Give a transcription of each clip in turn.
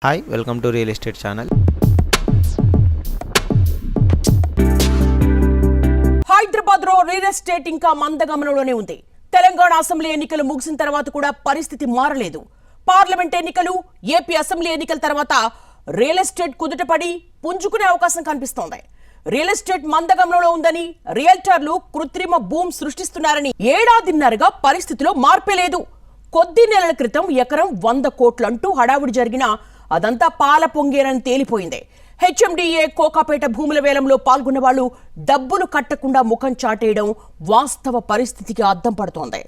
Hi welcome to real estate channel. Hyderabad లో real estate ఇంకా మందగమనంలోనే ఉంది. తెలంగాణ అసెంబ్లీ ఎన్నికలు ముగిసిన తర్వాత కూడా పరిస్థితి మారలేదు. పార్లమెంట్ ఎన్నికలు, ఏపీ అసెంబ్లీ ఎన్నికల తర్వాత రియల్ ఎస్టేట్ కుదుటపడి పుంజుకునే అవకాశం కనిపిస్తోంది. రియల్ ఎస్టేట్ మందగమనంలో ఉందని రియల్టర్లు కృత్రిమ భూమి సృష్టిస్తున్నారని ఏడాదిన్నరగా పరిస్థితిలో మార్పే లేదు. కొద్ది నెలల క్రితం ఎకరం 100 కోట్లంటూ హడావుడి జరిగినా అదంతా పాల పొంగేరని తేలిపోయింది. హెచ్ఎండిఏ కోకాపేట భూముల వేలంలో పాల్గొన్న వాళ్ళు డబ్బులు కట్టకుండా ముఖం చాటేయడం వాస్తవ పరిస్థితికి అద్దం పడుతోంది.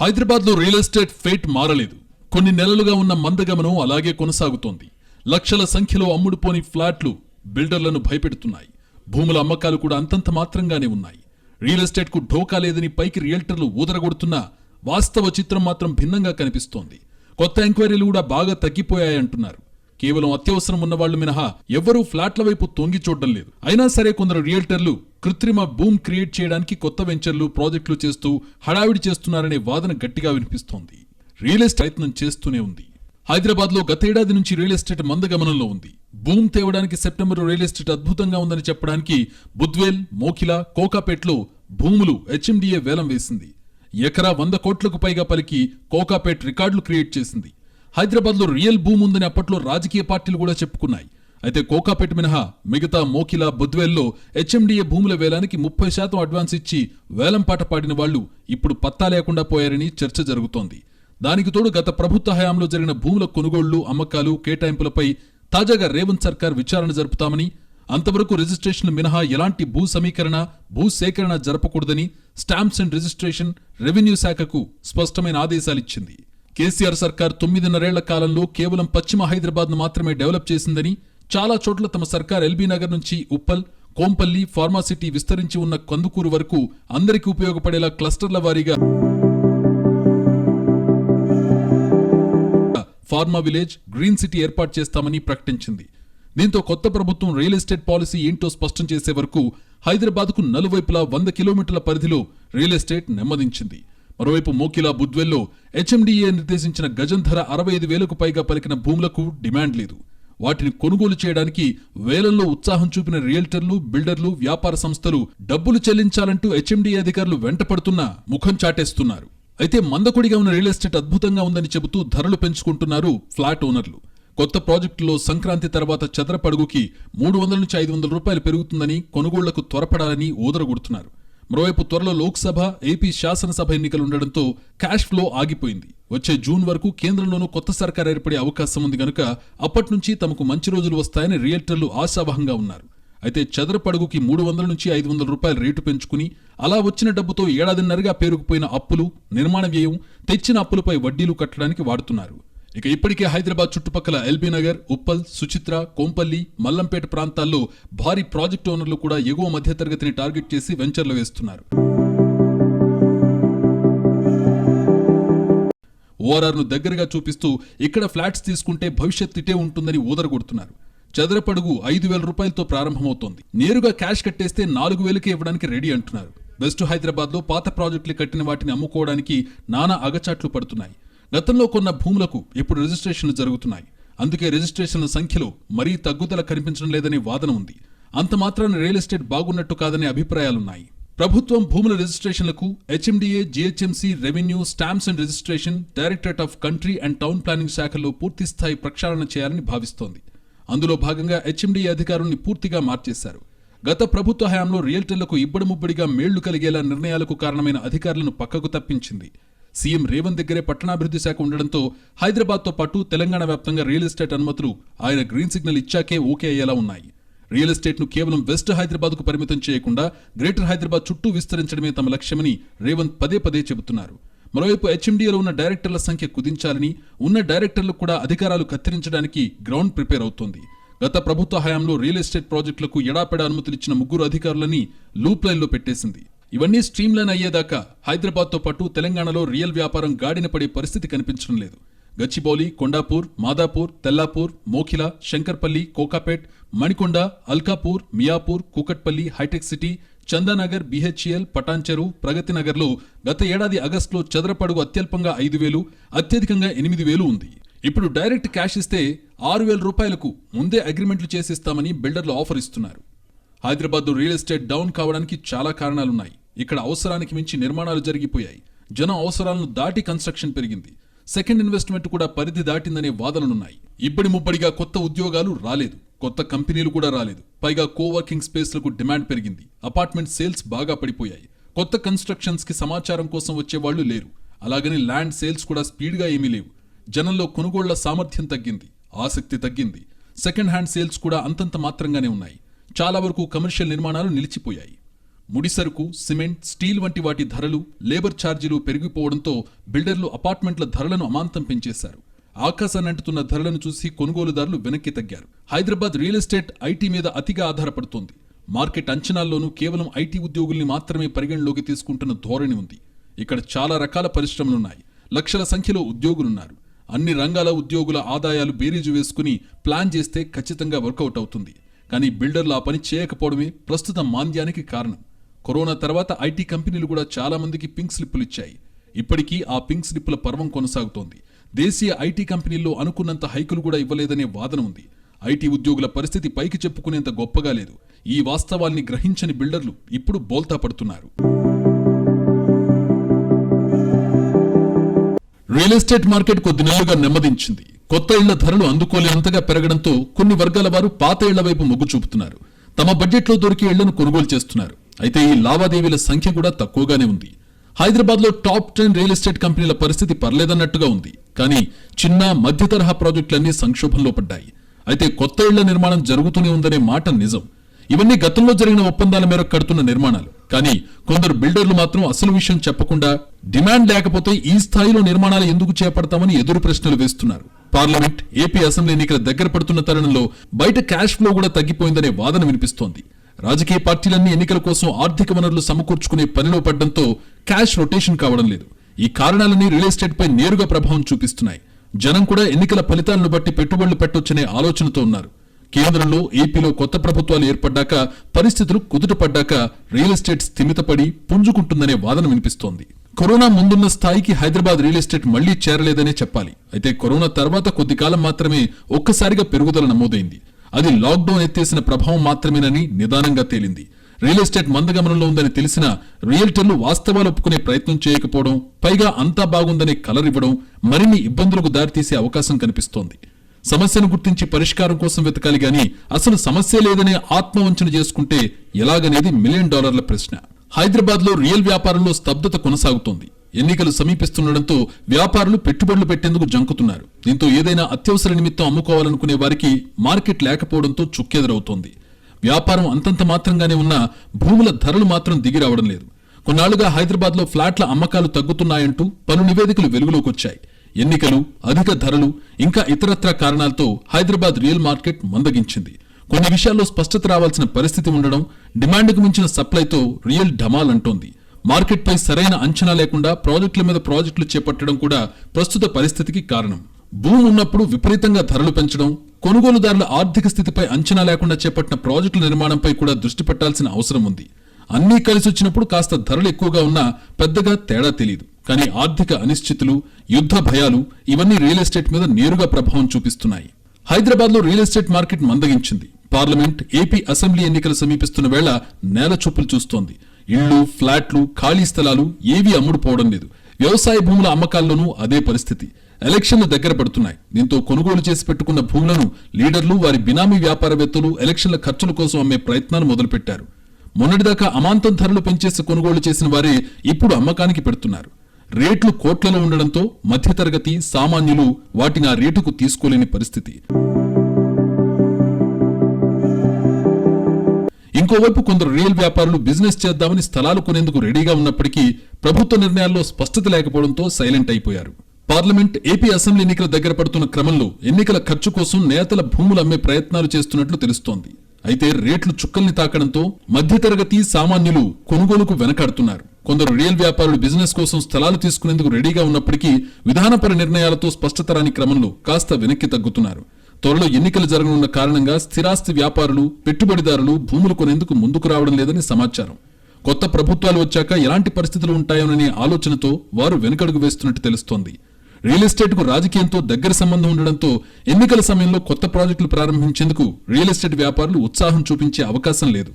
హైదరాబాద్ లో రియల్ ఎస్టేట్ ఫేట్ మారలేదు. కొన్ని నెలలుగా ఉన్న మందగమనం అలాగే కొనసాగుతోంది. లక్షల సంఖ్యలో అమ్ముడుపోని ఫ్లాట్లు బిల్డర్లను భయపెడుతున్నాయి. భూముల అమ్మకాలు కూడా అంతంత మాత్రంగానే ఉన్నాయి. రియల్ ఎస్టేట్ కు ఢోకా లేదని పైకి రియల్టర్లు ఊదరగొడుతున్నా వాస్తవ చిత్రం మాత్రం భిన్నంగా కనిపిస్తోంది. కొత్త ఎంక్వైరీలు కూడా బాగా తగ్గిపోయాయంటున్నారు. కేవలం అత్యవసరం ఉన్నవాళ్లు మినహా ఎవ్వరూ ఫ్లాట్ల వైపు తొంగి చూడడం లేదు. అయినా సరే కొందరు రియల్టర్లు కృత్రిమ భూమ్ క్రియేట్ చేయడానికి కొత్త వెంచర్లు, ప్రాజెక్టులు చేస్తూ హడావిడి చేస్తున్నారనే వాదన గట్టిగా వినిపిస్తోంది. రియల్ ఎస్టేట్ ప్రయత్నం చేస్తూనే ఉంది. హైదరాబాద్ లో గతేడాది నుంచి రియల్ ఎస్టేట్ మందగమనంలో ఉంది. భూమ్ తేవడానికి సెప్టెంబర్ రియల్ ఎస్టేట్ అద్భుతంగా ఉందని చెప్పడానికి బుద్వేల్, మోకిలా, కోకాపేట్లో భూములు హెచ్ఎండిఏ వేలం వేసింది. ఎకరా 100 కోట్లకు పైగా పలికి కోకాపేట్ రికార్డులు క్రియేట్ చేసింది. హైదరాబాద్ లో రియల్ భూమి ఉందని అప్పట్లో రాజకీయ పార్టీలు కూడా చెప్పుకున్నాయి. అయితే కోకాపేట్ మినహా మిగతా మోకిలా, బుద్వేల్లో హెచ్ఎండిఏ భూముల వేలానికి 30% అడ్వాన్స్ ఇచ్చి వేలం పాట పాడిన వాళ్లు ఇప్పుడు పత్తా లేకుండా పోయారని చర్చ జరుగుతోంది. దానికి తోడు గత ప్రభుత్వ హయాంలో జరిగిన భూముల కొనుగోళ్లు, అమ్మకాలు, కేటాయింపులపై తాజాగా రేవంత్ సర్కార్ విచారణ జరుపుతామని, అంతవరకు రిజిస్ట్రేషన్లు మినహా ఎలాంటి భూ సమీకరణ, భూ సేకరణ జరపకూడదని స్టాంప్స్ అండ్ రిజిస్ట్రేషన్, రెవెన్యూ శాఖకు స్పష్టమైన ఆదేశాలిచ్చింది. కేసీఆర్ సర్కార్ 9.5 కాలంలో కేవలం పశ్చిమ హైదరాబాద్ ను మాత్రమే డెవలప్ చేసిందని, చాలా చోట్ల తమ సర్కార్ ఎల్బీ నగర్ నుంచి ఉప్పల్, కోంపల్లి, ఫార్మాసిటీ విస్తరించి ఉన్న కందుకూరు వరకు అందరికీ ఉపయోగపడేలా క్లస్టర్ల వారీగా ఫార్మా విలేజ్, గ్రీన్ సిటీ ఏర్పాటు చేస్తామని ప్రకటించింది. దీంతో కొత్త ప్రభుత్వం రియల్ ఎస్టేట్ పాలసీ ఏంటో స్పష్టం చేసే వరకు హైదరాబాద్కు నలువైపులా 100 కిలోమీటర్ల పరిధిలో రియల్ ఎస్టేట్ నెమ్మదించింది. మరోవైపు మోకిలా, బుద్వేల్లో హెచ్ఎండిఏ నిర్దేశించిన గజం ధర 65,000కు పైగా పలికిన భూములకు డిమాండ్ లేదు. వాటిని కొనుగోలు చేయడానికి వేలంలో ఉత్సాహం చూపిన రియల్టర్లు, బిల్డర్లు, వ్యాపార సంస్థలు డబ్బులు చెల్లించాలంటూ హెచ్ఎండిఏ అధికారులు వెంటపడుతున్నా ముఖం చాటేస్తున్నారు. అయితే మందకొడిగా ఉన్న రియల్ ఎస్టేట్ అద్భుతంగా ఉందని చెబుతూ ధరలు పెంచుకుంటున్నారు ఫ్లాట్ ఓనర్లు. కొత్త ప్రాజెక్టులో సంక్రాంతి తర్వాత చదరపడుగుకి 300 నుంచి 500 రూపాయలు పెరుగుతుందని, కొనుగోళ్లకు త్వరపడాలని ఊదరగొడుతున్నారు. మరోవైపు త్వరలో లోక్సభ, ఏపీ శాసనసభ ఎన్నికలుండడంతో క్యాష్ ఫ్లో ఆగిపోయింది. వచ్చే జూన్ వరకు కేంద్రంలోనూ కొత్త సర్కార్ ఏర్పడే అవకాశం ఉంది గనుక అప్పట్నుంచి తమకు మంచి రోజులు వస్తాయని రియల్టర్లు ఆశావహంగా ఉన్నారు. అయితే చదరపడుగుకి 300 నుంచి 500 రూపాయలు రేటు పెంచుకుని అలా వచ్చిన డబ్బుతో ఏడాదిన్నరగా పేరుకుపోయిన అప్పులు, నిర్మాణ వ్యయం, తెచ్చిన అప్పులపై వడ్డీలు కట్టడానికి వాడుతున్నారు. ఇక ఇప్పటికే హైదరాబాద్ చుట్టుపక్కల ఎల్బీ నగర్, ఉప్పల్, సుచిత్ర, కోంపల్లి, మల్లంపేట ప్రాంతాల్లో భారీ ప్రాజెక్టు ఓనర్లు కూడా ఎగువ మధ్యతరగతిని టార్గెట్ చేసి వెంచర్లు వేస్తున్నారు. ఓఆర్ఆర్ను దగ్గరగా చూపిస్తూ ఇక్కడ ఫ్లాట్స్ తీసుకుంటే భవిష్యత్ ఇటే ఉంటుందని ఊదరగొడుతున్నారు. చదరపడుగు 5,000 రూపాయలతో ప్రారంభమవుతోంది. నేరుగా క్యాష్ కట్టేస్తే 4,000కే ఇవ్వడానికి రెడీ అంటున్నారు. వెస్ట్ హైదరాబాద్ లో పాత ప్రాజెక్టులు కట్టిన వాటిని అమ్ముకోవడానికి నానా అగచాట్లు పడుతున్నాయి. గతంలో కొన్న భూములకు ఇప్పుడు రిజిస్ట్రేషన్లు జరుగుతున్నాయి. అందుకే రిజిస్ట్రేషన్ల సంఖ్యలో మరీ తగ్గుదల కనిపించడం లేదనే వాదన ఉంది. అంత మాత్రాన రియల్ ఎస్టేట్ బాగున్నట్టు కాదనే అభిప్రాయాలున్నాయి. ప్రభుత్వం భూముల రిజిస్ట్రేషన్లకు HMDA, GHMC, revenue, stamps and registration, directorate of country and town planning శాఖల్లో పూర్తిస్థాయి ప్రక్షాళన చేయాలని భావిస్తోంది. అందులో భాగంగా హెచ్ఎండిఏ అధికారుల్ని పూర్తిగా మార్చేశారు. గత ప్రభుత్వ హయాంలో రియల్టర్లకు ఇబ్బడిముబ్బడిగా మేళ్లు కలిగేలా నిర్ణయాలకు కారణమైన అధికారులను పక్కకు తప్పించింది. సీఎం రేవంత్ దగ్గరే పట్టణాభివృద్ధి శాఖ ఉండడంతో హైదరాబాద్తో పాటు తెలంగాణ వ్యాప్తంగా రియల్ ఎస్టేట్ అనుమతులు ఆయన గ్రీన్ సిగ్నల్ ఇచ్చాకే ఓకే అయ్యేలా ఉన్నాయి. రియల్ ఎస్టేట్ను కేవలం వెస్ట్ హైదరాబాద్కు పరిమితం చేయకుండా గ్రేటర్ హైదరాబాద్ చుట్టూ విస్తరించడమే తమ లక్ష్యమని రేవంత్ పదే పదే చెబుతున్నారు. మరోవైపు హెచ్ఎండిఏలో ఉన్న డైరెక్టర్ల సంఖ్య కుదించాలని, ఉన్న డైరెక్టర్లకు కూడా అధికారాలు కత్తిరించడానికి గ్రౌండ్ ప్రిపేర్ అవుతోంది. గత ప్రభుత్వ హయాంలో రియల్ ఎస్టేట్ ప్రాజెక్టులకు ఎడాపెడా అనుమతులిచ్చిన 3 అధికారులని లూప్ లైన్లో పెట్టేసింది. ఇవన్నీ స్ట్రీమ్లైన్ అయ్యేదాకా హైదరాబాద్తో పాటు తెలంగాణలో రియల్ వ్యాపారం గాడిన పడే పరిస్థితి కనిపించడం లేదు. Gachibowli, Kondapur, Madhapur, Tellapur, Mokila, Shankarpalli, Kokapet, Manikonda, Alkapur, Miyapur, Kukatpally, hitech city, Chandanagar, BHEL, Patancheru, Pragathi నగర్లో గత ఏడాది ఆగస్టులో చదరపడుగు అత్యల్పంగా 5,000, అత్యధికంగా 8,000 ఉంది. ఇప్పుడు డైరెక్ట్ క్యాష్ ఇస్తే 6,000 రూపాయలకు ముందే అగ్రిమెంట్లు చేసిస్తామని బిల్డర్లు ఆఫర్ ఇస్తున్నారు. హైదరాబాద్లో రియల్ ఎస్టేట్ డౌన్ కావడానికి చాలా కారణాలున్నాయి. ఇక్కడ అవసరానికి మించి నిర్మాణాలు జరిగిపోయాయి. జనం అవసరాలను దాటి కన్స్ట్రక్షన్ పెరిగింది. సెకండ్ ఇన్వెస్ట్మెంట్ కూడా పరిధి దాటిందనే వాదనలున్నాయి. ఇబ్బడి ముబ్బడిగా కొత్త ఉద్యోగాలు రాలేదు, కొత్త కంపెనీలు కూడా రాలేదు. పైగా కోవర్కింగ్ స్పేస్లకు డిమాండ్ పెరిగింది. అపార్ట్మెంట్ సేల్స్ బాగా పడిపోయాయి. కొత్త కన్స్ట్రక్షన్స్ కి సమాచారం కోసం వచ్చేవాళ్లు లేరు. అలాగని ల్యాండ్ సేల్స్ కూడా స్పీడ్గా ఏమీ లేవు. జనంలో కొనుగోళ్ల సామర్థ్యం తగ్గింది, ఆసక్తి తగ్గింది. సెకండ్ హ్యాండ్ సేల్స్ కూడా అంతంత మాత్రంగానే ఉన్నాయి. చాలా వరకు కమర్షియల్ నిర్మాణాలు నిలిచిపోయాయి. ముడిసరుకు, సిమెంట్, స్టీల్ వంటి వాటి ధరలు, లేబర్ ఛార్జీలు పెరిగిపోవడంతో బిల్డర్లు అపార్ట్మెంట్ల ధరలను అమాంతం పెంచేశారు. ఆకాశాన్నంటుతున్న ధరలను చూసి కొనుగోలుదారులు వెనక్కి తగ్గారు. హైదరాబాద్ రియల్ ఎస్టేట్ ఐటీ మీద అతిగా ఆధారపడుతోంది. మార్కెట్ అంచనాల్లోనూ కేవలం ఐటీ ఉద్యోగుల్ని మాత్రమే పరిగణలోకి తీసుకుంటున్న ధోరణి ఉంది. ఇక్కడ చాలా రకాల పరిశ్రమలున్నాయి. లక్షల సంఖ్యలో ఉద్యోగులున్నారు. అన్ని రంగాల ఉద్యోగుల ఆదాయాలు బేరీజు వేసుకుని ప్లాన్ చేస్తే ఖచ్చితంగా వర్కౌట్ అవుతుంది. కానీ బిల్డర్లు ఆ పని చేయకపోవడమే ప్రస్తుత మాంద్యానికి కారణం. కరోనా తర్వాత ఐటీ కంపెనీలు కూడా చాలా మందికి పింక్ స్లిప్పులు ఇచ్చాయి. ఇప్పటికీ ఆ పింక్ స్లిప్పుల పర్వం కొనసాగుతోంది. దేశీయ ఐటీ కంపెనీల్లో అనుకున్నంత హైకులు కూడా ఇవ్వలేదనే వాదన ఉంది. ఐటీ ఉద్యోగుల పరిస్థితి పైకి చెప్పుకునేంత గొప్పగా లేదు. ఈ వాస్తవాల్ని గ్రహించని బిల్డర్లు ఇప్పుడు బోల్తా పడుతున్నారు. రియల్ ఎస్టేట్ మార్కెట్ కొద్ది నెలలుగా నెమ్మదించింది. కొత్త ఇళ్ల ధరలు అందుకోలేనంతగా పెరగడంతో కొన్ని వర్గాల వారు పాత ఇళ్ల వైపు మొగ్గు చూపుతున్నారు. తమ బడ్జెట్లో దొరికే ఇళ్లను కొనుగోలు చేస్తున్నారు. అయితే ఈ లావాదేవీల సంఖ్య కూడా తక్కువగానే ఉంది. హైదరాబాద్లో టాప్ 10 రియల్ ఎస్టేట్ కంపెనీల పరిస్థితి పర్లేదన్నట్టుగా ఉంది. కానీ చిన్న, మధ్య తరహా ప్రాజెక్టులన్నీ సంక్షోభంలో పడ్డాయి. అయితే కొత్త ఇళ్ల నిర్మాణం జరుగుతూనే ఉందనే మాట నిజం. ఇవన్నీ గతంలో జరిగిన ఒప్పందాల మేరకు కడుతున్న నిర్మాణాలు. కానీ కొందరు బిల్డర్లు మాత్రం అసలు విషయం చెప్పకుండా డిమాండ్ లేకపోతే ఈ స్థాయిలో నిర్మాణాలు ఎందుకు చేపడతామని ఎదురు ప్రశ్నలు వేస్తున్నారు. పార్లమెంట్, ఏపీ అసెంబ్లీ ఎన్నికల దగ్గర పడుతున్న తరుణంలో బయట క్యాష్ ఫ్లో కూడా తగ్గిపోయిందనే వాదన వినిపిస్తోంది. రాజకీయ పార్టీలన్నీ ఎన్నికల కోసం ఆర్థిక వనరులు సమకూర్చుకునే పనిలో పడ్డంతో క్యాష్ రొటేషన్ కావడం లేదు. ఈ కారణాలన్నీ రియల్ ఎస్టేట్ పై నేరుగా ప్రభావం చూపిస్తున్నాయి. జనం కూడా ఎన్నికల ఫలితాలను బట్టి పెట్టుబడులు పెట్టొచ్చనే ఆలోచనతో ఉన్నారు. కేంద్రంలో, ఏపీలో కొత్త ప్రభుత్వాలు ఏర్పడ్డాక, పరిస్థితులు కుదుటపడ్డాక రియల్ ఎస్టేట్ స్థిమితపడి పుంజుకుంటుందనే వాదన వినిపిస్తోంది. కరోనా ముందున్న స్థాయికి హైదరాబాద్ రియల్ ఎస్టేట్ మళ్లీ చేరలేదనే చెప్పాలి. అయితే కరోనా తర్వాత కొద్ది కాలం మాత్రమే ఒక్కసారిగా పెరుగుదల నమోదైంది. అది లాక్డౌన్ ఎత్తేసిన ప్రభావం మాత్రమేనని నిదానంగా తేలింది. రియల్ ఎస్టేట్ మందగమనంలో ఉందని తెలిసినా రియల్టర్లు వాస్తవాలు ఒప్పుకునే ప్రయత్నం చేయకపోవడం, పైగా అంతా బాగుందనే కలర్ ఇవ్వడం మరిన్ని ఇబ్బందులకు దారితీసే అవకాశం కనిపిస్తోంది. సమస్యను గుర్తించి పరిష్కారం కోసం వెతకాలి గాని అసలు సమస్య లేదనే ఆత్మవంచన చేసుకుంటే ఎలాగనేది $1 మిలియన్ ప్రశ్న. హైదరాబాద్ లో రియల్ వ్యాపారంలో స్తబ్దత కొనసాగుతోంది. ఎన్నికలు సమీపిస్తుండటంతో వ్యాపారులు పెట్టుబడులు పెట్టేందుకు జంకుతున్నారు. దీంతో ఏదైనా అత్యవసర నిమిత్తం అమ్ముకోవాలనుకునే వారికి మార్కెట్ లేకపోవడంతో చుక్కెదురవుతోంది. వ్యాపారం అంతంత మాత్రంగానే ఉన్నా భూముల ధరలు మాత్రం దిగి రావడం లేదు. కొన్నాళ్లుగా హైదరాబాద్ లో ఫ్లాట్ల అమ్మకాలు తగ్గుతున్నాయంటూ పలు నివేదికలు వెలుగులోకి వచ్చాయి. ఎన్నికలు, అధిక ధరలు, ఇంకా ఇతరత్రా కారణాలతో హైదరాబాద్ రియల్ మార్కెట్ మందగించింది. కొన్ని విషయాల్లో స్పష్టత రావాల్సిన పరిస్థితి ఉండడం, డిమాండ్కు మించిన సప్లైతో రియల్ ఢమాల్ అంటోంది. మార్కెట్ పై సరైన అంచనా లేకుండా ప్రాజెక్టుల మీద ప్రాజెక్టులు చేపట్టడం కూడా ప్రస్తుత పరిస్థితికి కారణం. భూమి ఉన్నప్పుడు విపరీతంగా ధరలు పెంచడం, కొనుగోలుదారుల ఆర్థిక స్థితిపై అంచనా లేకుండా చేపట్టిన ప్రాజెక్టుల నిర్మాణంపై కూడా దృష్టి పెట్టాల్సిన అవసరం ఉంది. అన్నీ కలిసి వచ్చినప్పుడు కాస్త ధరలు ఎక్కువగా ఉన్నా పెద్దగా తేడా తెలియదు. కానీ ఆర్థిక అనిశ్చితులు, యుద్ధ భయాలు ఇవన్నీ రియల్ ఎస్టేట్ మీద నేరుగా ప్రభావం చూపిస్తున్నాయి. హైదరాబాద్ లో రియల్ ఎస్టేట్ మార్కెట్ మందగించింది. పార్లమెంట్, ఏపీ అసెంబ్లీ ఎన్నికలు సమీపిస్తున్న వేళ నేల చూపులు చూస్తోంది. ఇళ్లు, ఫ్లాట్లు, ఖాళీ స్థలాలు ఏవీ అమ్ముడుపోవడం లేదు. వ్యవసాయ భూముల అమ్మకాల్లోనూ అదే పరిస్థితి. ఎలక్షన్లు దగ్గర పడుతున్నాయి. దీంతో కొనుగోలు చేసి పెట్టుకున్న భూములను లీడర్లు, వారి బినామీ వ్యాపారవేత్తలు ఎలక్షన్ల ఖర్చుల కోసం అమ్మే ప్రయత్నాలు మొదలుపెట్టారు. మొన్నటిదాకా అమాంతం ధరలు పెంచేసి కొనుగోలు చేసిన వారే ఇప్పుడు అమ్మకానికి పెడుతున్నారు. రేట్లు కోట్లలో ఉండడంతో మధ్యతరగతి, సామాన్యులు వాటిని ఆ రేటుకు తీసుకోలేని పరిస్థితి. ఇంకోవైపు కొందరు రియల్ వ్యాపారులు బిజినెస్ చేద్దామని స్థలాలు కొనేందుకు రెడీగా ఉన్నప్పటికీ ప్రభుత్వ నిర్ణయాల్లో స్పష్టత లేకపోవడంతో సైలెంట్ అయిపోయారు. పార్లమెంట్, ఏపీ అసెంబ్లీ ఎన్నికల దగ్గర పడుతున్న క్రమంలో ఎన్నికల ఖర్చు కోసం నేతల భూములు అమ్మే ప్రయత్నాలు చేస్తున్నట్లు తెలుస్తోంది. అయితే రేట్లు చుక్కల్ని తాకడంతో మధ్యతరగతి, సామాన్యులు కొనుగోలుకు వెనకాడుతున్నారు. కొందరు రియల్ వ్యాపారులు బిజినెస్ కోసం స్థలాలు తీసుకునేందుకు రెడీగా ఉన్నప్పటికీ విధానపర నిర్ణయాలతో స్పష్టత రాని క్రమంలో కాస్త వెనక్కి తగ్గుతున్నారు. త్వరలో ఎన్నికలు జరగనున్న కారణంగా స్థిరాస్తి వ్యాపారులు, పెట్టుబడిదారులు భూములు కొనేందుకు ముందుకు రావడం లేదని సమాచారం. కొత్త ప్రభుత్వాలు వచ్చాక ఎలాంటి పరిస్థితులు ఉంటాయోననే ఆలోచనతో వారు వెనుకడుగు వేస్తున్నట్టు తెలుస్తోంది. రియల్ ఎస్టేట్ కు రాజకీయంతో దగ్గర సంబంధం ఉండడంతో ఎన్నికల సమయంలో కొత్త ప్రాజెక్టులు ప్రారంభించేందుకు రియల్ ఎస్టేట్ వ్యాపారులు ఉత్సాహం చూపించే అవకాశం లేదు.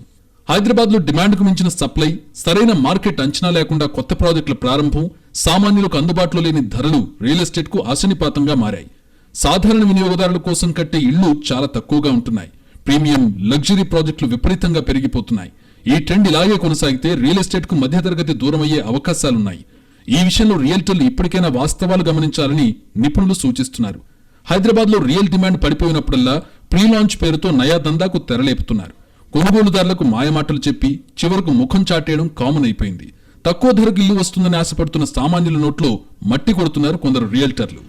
హైదరాబాద్ లో డిమాండ్కు మించిన సప్లై, సరైన మార్కెట్ అంచనా లేకుండా కొత్త ప్రాజెక్టుల ప్రారంభం, సామాన్యులకు అందుబాటులో లేని ధరలు రియల్ ఎస్టేట్ కు ఆశనిపాతంగా మారాయి. సాధారణ వినియోగదారుల కోసం కట్టే ఇళ్లు చాలా తక్కువగా ఉంటున్నాయి. ప్రీమియం, లగ్జరీ ప్రాజెక్టులు విపరీతంగా పెరిగిపోతున్నాయి. ఈ ట్రెండ్ ఇలాగే కొనసాగితే రియల్ ఎస్టేట్ కు మధ్యతరగతి దూరమయ్యే అవకాశాలున్నాయి. ఈ విషయంలో రియల్టర్లు ఇప్పటికైనా వాస్తవాలు గమనించాలని నిపుణులు సూచిస్తున్నారు. హైదరాబాద్ లో రియల్ డిమాండ్ పడిపోయినప్పుడల్లా ప్రీ లాంచ్ పేరుతో నయా దందాకు తెరలేపుతున్నారు. కొనుగోలుదారులకు మాయమాటలు చెప్పి చివరకు ముఖం చాటేయడం కామన్ అయిపోయింది. తక్కువ ధరకు ఇల్లు వస్తుందని ఆశపడుతున్న సామాన్యుల నోట్లో మట్టి కొడుతున్నారు కొందరు రియల్టర్లు.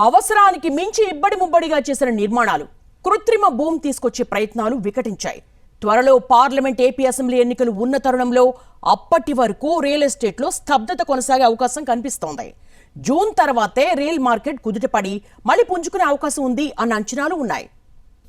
అవసరానికి మించి ఇబ్బడి ముబ్బడిగా చేసిన నిర్మాణాలు, కృత్రిమ భూమి తీసుకొచ్చే ప్రయత్నాలు వికటించాయి. త్వరలో పార్లమెంట్, ఏపీ అసెంబ్లీ ఎన్నికలు ఉన్న తరుణంలో అప్పటి వరకు రియల్ ఎస్టేట్లో స్తబ్దత కొనసాగే అవకాశం కనిపిస్తోంది. జూన్ తర్వాతే రియల్ మార్కెట్ కుదుటపడి మళ్లీ పుంజుకునే అవకాశం ఉంది అన్న అంచనాలు ఉన్నాయి.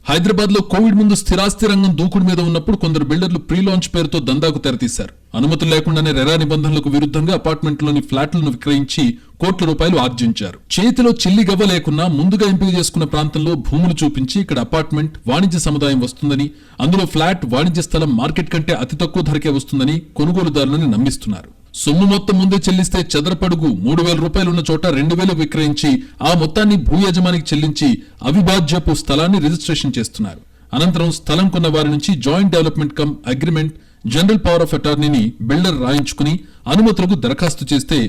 హైదరాబాద్ లో కోవిడ్ ముందు స్థిరాస్తి రంగం దూకుడు మీద ఉన్నప్పుడు కొందరు బిల్డర్లు ప్రీ లాంచ్ పేరుతో దందాకు తెరతీశారు. అనుమతులు లేకుండానే రెరా నిబంధనలకు విరుద్ధంగా అపార్ట్మెంట్లోని ఫ్లాట్లను విక్రయించి కోట్ల రూపాయలు ఆర్జించారు. చేతిలో చిల్లి గవ్వ లేకున్నా ముందుగా ఎంపిక చేసుకున్న ప్రాంతంలో భూములు చూపించి ఇక్కడ అపార్ట్మెంట్, వాణిజ్య సముదాయం వస్తుందని, అందులో ఫ్లాట్, వాణిజ్య స్థలం మార్కెట్ కంటే అతి తక్కువ ధరకే వస్తుందని కొనుగోలుదారులను నమ్మిస్తున్నారు. సొమ్ము మొత్తం ముందే చెల్లిస్తే చదరపడుగు 3,000 రూపాయలున్న చోట 2,000 విక్రయించి ఆ మొత్తాన్ని భూ యజమానికి చెల్లించి అవిభాజ్యపు స్థలాన్ని రిజిస్ట్రేషన్ చేస్తున్నారు. అనంతరం స్థలం కొన్న వారి నుంచి joint development cum agreement, general power of అటార్నీని బిల్డర్ రాయించుకుని అనుమతులకు దరఖాస్తు చేస్తే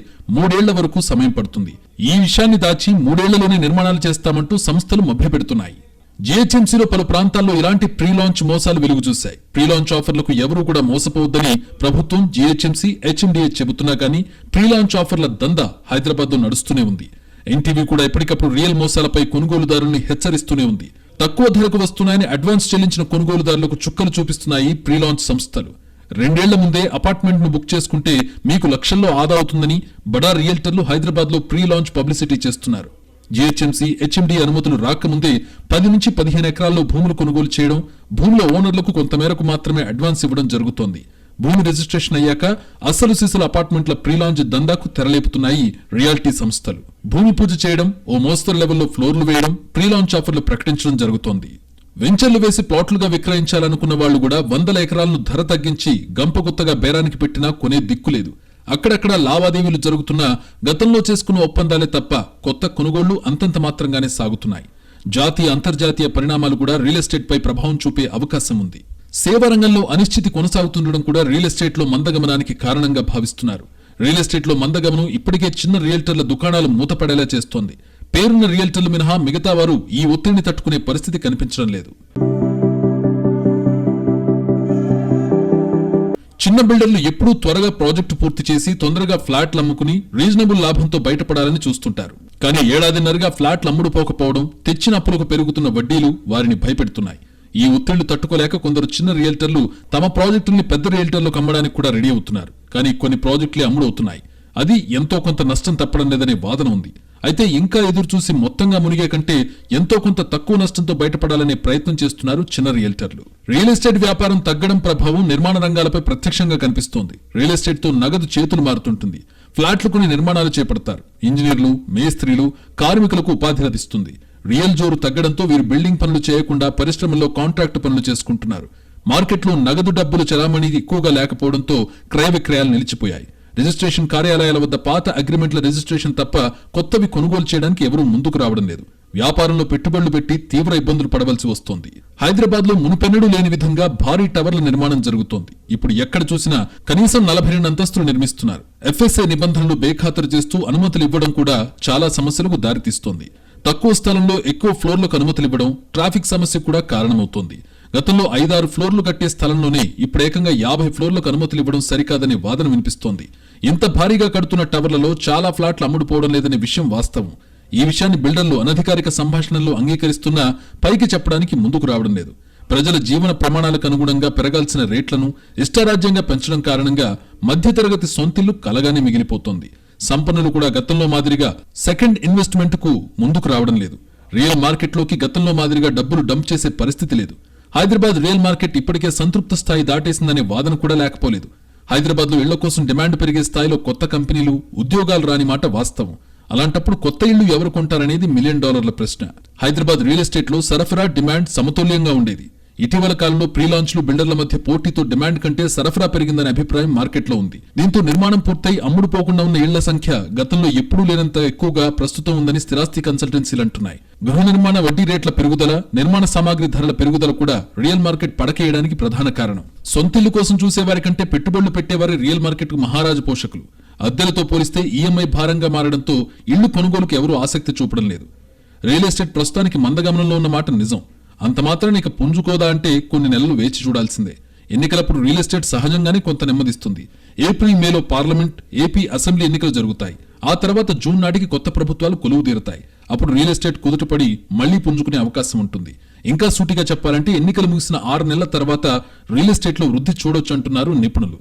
3 ఏళ్ల వరకు సమయం పడుతుంది. ఈ విషయాన్ని దాచి 3 ఏళ్లలోనే నిర్మాణాలు చేస్తామంటూ సంస్థలు మభ్యపెడుతున్నాయి. జీహెచ్ఎంసీలో పలు ప్రాంతాల్లో ఇలాంటి ప్రీ లాంచ్ మోసాలు వెలుగు చూశాయి. ప్రీ లాంచ్ ఆఫర్లకు ఎవరూ కూడా మోసపోవద్దని ప్రభుత్వం, జీహెచ్ఎంసీ, హెచ్ఎండిఏ చెబుతున్నా కానీ ప్రీ లాంచ్ ఆఫర్ల దందా హైదరాబాద్ లో నడుస్తూనే ఉంది. ఎన్టీవీ కూడా ఎప్పటికప్పుడు రియల్ మోసాలపై కొనుగోలుదారుల్ని హెచ్చరిస్తూనే ఉంది. తక్కువ ధరకు వస్తున్నాయని అడ్వాన్స్ చెల్లించిన కొనుగోలుదారులకు చుక్కలు చూపిస్తున్నాయి ప్రీ లాంచ్ సంస్థలు. 2 ఏళ్ల ముందే అపార్ట్మెంట్ ను బుక్ చేసుకుంటే మీకు లక్షల్లో ఆదా అవుతుందని బడా రియల్టర్లు హైదరాబాద్ లో ప్రీ లాంచ్ పబ్లిసిటీ చేస్తున్నారు. జీహెచ్ఎంసీ, హెచ్ఎండి అనుమతులు రాకముందే 10 నుంచి 15 ఎకరాల్లో భూములు కొనుగోలు చేయడం, భూముల ఓనర్లకు కొంతమేరకు మాత్రమే అడ్వాన్స్ ఇవ్వడం జరుగుతోంది. భూమి రిజిస్ట్రేషన్ అయ్యాక అసలు సిసలు అపార్ట్మెంట్ల ప్రీ లాంచ్ దందాకు తెరలేపుతున్నాయి రియాలిటీ సంస్థలు. భూమి పూజ చేయడం, ఓ మోస్తరు లెవెల్లో ఫ్లోర్లు వేయడం, ప్రీ లాంచ్ ఆఫర్లు ప్రకటించడం జరుగుతోంది. వెంచర్లు వేసి ప్లాట్లుగా విక్రయించాలనుకున్న వాళ్లు కూడా 100 ఎకరాలను ధర తగ్గించి గంపగుత్తగా బేరానికి పెట్టినా కొనే దిక్కులేదు. అక్కడక్కడ లావాదేవీలు జరుగుతున్నా గతంలో చేసుకున్న ఒప్పందాలే తప్ప కొత్త కొనుగోళ్లు అంతంత మాత్రంగానే సాగుతున్నాయి. జాతీయ, అంతర్జాతీయ పరిణామాలు కూడా రియల్ ఎస్టేట్ పై ప్రభావం చూపే అవకాశం ఉంది. సేవా రంగంలో అనిశ్చితి కొనసాగుతుండడం కూడా రియల్ ఎస్టేట్ లో మందగమనానికి కారణంగా భావిస్తున్నారు. రియల్ ఎస్టేట్ లో మందగమనం ఇప్పటికే చిన్న రియల్టర్ల దుకాణాలు మూతపడేలా చేస్తోంది. పేరున్న రియల్టర్లు మినహా మిగతా వారు ఈ ఒత్తిడిని తట్టుకునే పరిస్థితి కనిపించడం లేదు. చిన్న బిల్డర్లు ఎప్పుడూ త్వరగా ప్రాజెక్టు పూర్తి చేసి తొందరగా ఫ్లాట్లు అమ్ముకుని రీజనబుల్ లాభంతో బయటపడాలని చూస్తుంటారు. కానీ ఏడాదిన్నరగా ఫ్లాట్లు అమ్ముడుపోకపోవడం, తెచ్చిన అప్పులకు పెరుగుతున్న వడ్డీలు వారిని భయపెడుతున్నాయి. ఈ ఒత్తిళ్లు తట్టుకోలేక కొందరు చిన్న రియల్టర్లు తమ ప్రాజెక్టుల్ని పెద్ద రియల్టర్లకు అమ్మడానికి కూడా రెడీ అవుతున్నారు. కానీ కొన్ని ప్రాజెక్టులే అమ్ముడవుతున్నాయి. అది ఎంతో కొంత నష్టం తప్పడం లేదనే వాదన ఉంది. అయితే ఇంకా ఎదురు చూసి మొత్తంగా మునిగే కంటే ఎంతో కొంత తక్కువ నష్టంతో బయటపడాలనే ప్రయత్నం చేస్తున్నారు చిన్న రియల్టర్లు. రియల్ ఎస్టేట్ వ్యాపారం తగ్గడం ప్రభావం నిర్మాణ రంగాలపై ప్రత్యక్షంగా కనిపిస్తోంది. రియల్ ఎస్టేట్ తో నగదు చేతులు మారుతుంటుంది. ఫ్లాట్లు కొని నిర్మాణాలు చేపడతారు. ఇంజనీర్లు, మేస్త్రీలు, కార్మికులకు ఉపాధి లభిస్తుంది. రియల్ జోరు తగ్గడంతో వీరు బిల్డింగ్ పనులు చేయకుండా పరిశ్రమల్లో కాంట్రాక్టు పనులు చేసుకుంటున్నారు. మార్కెట్లో నగదు డబ్బులు చలామణి ఎక్కువగా లేకపోవడంతో క్రయ విక్రయాలు నిలిచిపోయాయి. రిజిస్ట్రేషన్ కార్యాలయాల వద్ద పాత అగ్రిమెంట్ల రిజిస్ట్రేషన్ తప్ప కొత్తవి కొనుగోలు చేయడానికి ఎవరూ ముందుకు రావడం లేదు. వ్యాపారంలో పెట్టుబడులు పెట్టి తీవ్ర ఇబ్బందులు పడవలసి వస్తోంది. హైదరాబాద్ లో మునుపెన్నడూ లేని విధంగా భారీ టవర్ల నిర్మాణం జరుగుతోంది. ఇప్పుడు ఎక్కడ చూసినా కనీసం 42 అంతస్తులు నిర్మిస్తున్నారు. ఎఫ్ఎస్ఐ నిబంధనలు బేఖాతరు చేస్తూ అనుమతులు ఇవ్వడం కూడా చాలా సమస్యలకు దారితీస్తోంది. తక్కువ స్థలంలో ఎక్కువ ఫ్లోర్లకు అనుమతులు ఇవ్వడం ట్రాఫిక్ సమస్య కూడా కారణమవుతోంది. గతంలో 5-6 ఫ్లోర్లు కట్టే స్థలంలోనే ఇప్పుడు ఏకంగా 50 ఫ్లోర్లకు అనుమతులు ఇవ్వడం సరికాదనే వాదన వినిపిస్తోంది. ఇంత భారీగా కడుతున్న టవర్లలో చాలా ఫ్లాట్లు అమ్ముడుపోవడం లేదనే విషయం వాస్తవం. ఈ విషయాన్ని బిల్డర్లు అనధికారిక సంభాషణల్లో అంగీకరిస్తున్నా పైకి చెప్పడానికి ముందుకు రావడం లేదు. ప్రజల జీవన ప్రమాణాలకు అనుగుణంగా పెరగాల్సిన రేట్లను ఇష్టారాజ్యంగా పెంచడం కారణంగా మధ్యతరగతి సొంతిల్లు కలగానే మిగిలిపోతోంది. సంపన్నులు కూడా గతంలో మాదిరిగా సెకండ్ ఇన్వెస్ట్మెంట్ కు ముందుకు రావడం లేదు. రియల్ మార్కెట్లోకి గతంలో మాదిరిగా డబ్బులు డంప్ చేసే పరిస్థితి లేదు. హైదరాబాద్ రియల్ మార్కెట్ ఇప్పటికే సంతృప్త స్థాయి దాటేసిందనే వాదన కూడా లేకపోలేదు. హైదరాబాద్ లో ఇళ్ల కోసం డిమాండ్ పెరిగే స్థాయిలో కొత్త కంపెనీలు, ఉద్యోగాలు రాని మాట వాస్తవం. అలాంటప్పుడు కొత్త ఇళ్లు ఎవరు కొంటారనేది $1 మిలియన్ ప్రశ్న. హైదరాబాద్ రియల్ ఎస్టేట్ లో సరఫరా, డిమాండ్ సమతుల్యంగా ఉండేది. ఇటీవల కాలంలో ప్రీ లాంచ్లు, బిల్డర్ల మధ్య పోటీతో డిమాండ్ కంటే సరఫరా పెరిగిందనే అభిప్రాయం మార్కెట్లో ఉంది. దీంతో నిర్మాణం పూర్తయి అమ్ముడుపోకుండా ఉన్న ఇళ్ల సంఖ్య గతంలో ఎప్పుడూ లేనంత ఎక్కువగా ప్రస్తుతం ఉందని స్థిరాస్తి కన్సల్టెన్సీలు అంటున్నాయి. గృహ నిర్మాణ వడ్డీ రేట్ల పెరుగుదల, నిర్మాణ సామాగ్రి ధరల పెరుగుదల కూడా రియల్ మార్కెట్ పడకేయడానికి ప్రధాన కారణం. సొంతిల్లు కోసం చూసేవారి కంటే పెట్టుబడులు పెట్టేవారి రియల్ మార్కెట్ కు మహారాజు పోషకులు. అద్దెలతో పోలిస్తే ఈఎంఐ భారంగా మారడంతో ఇళ్లు కొనుగోలుకు ఎవరూ ఆసక్తి చూపడం లేదు. రియల్ ఎస్టేట్ ప్రస్తుతానికి మందగమనంలో ఉన్న మాట నిజం. అంత మాత్రాన్ని ఇక పుంజుకోదా అంటే కొన్ని నెలలు వేచి చూడాల్సిందే. ఎన్నికలప్పుడు రియల్ ఎస్టేట్ సహజంగానే కొంత నెమ్మదిస్తుంది. ఏప్రిల్, మేలో పార్లమెంట్, ఏపీ అసెంబ్లీ ఎన్నికలు జరుగుతాయి. ఆ తర్వాత జూన్ నాటికి కొత్త ప్రభుత్వాలు కొలువు తీరుతాయి. అప్పుడు రియల్ ఎస్టేట్ కుదుటపడి మళ్లీ పుంజుకునే అవకాశం ఉంటుంది. ఇంకా సూటిగా చెప్పాలంటే ఎన్నికలు ముగిసిన 6 నెలల తర్వాత రియల్ ఎస్టేట్ లో వృద్ధి చూడొచ్చు అంటున్నారు నిపుణులు.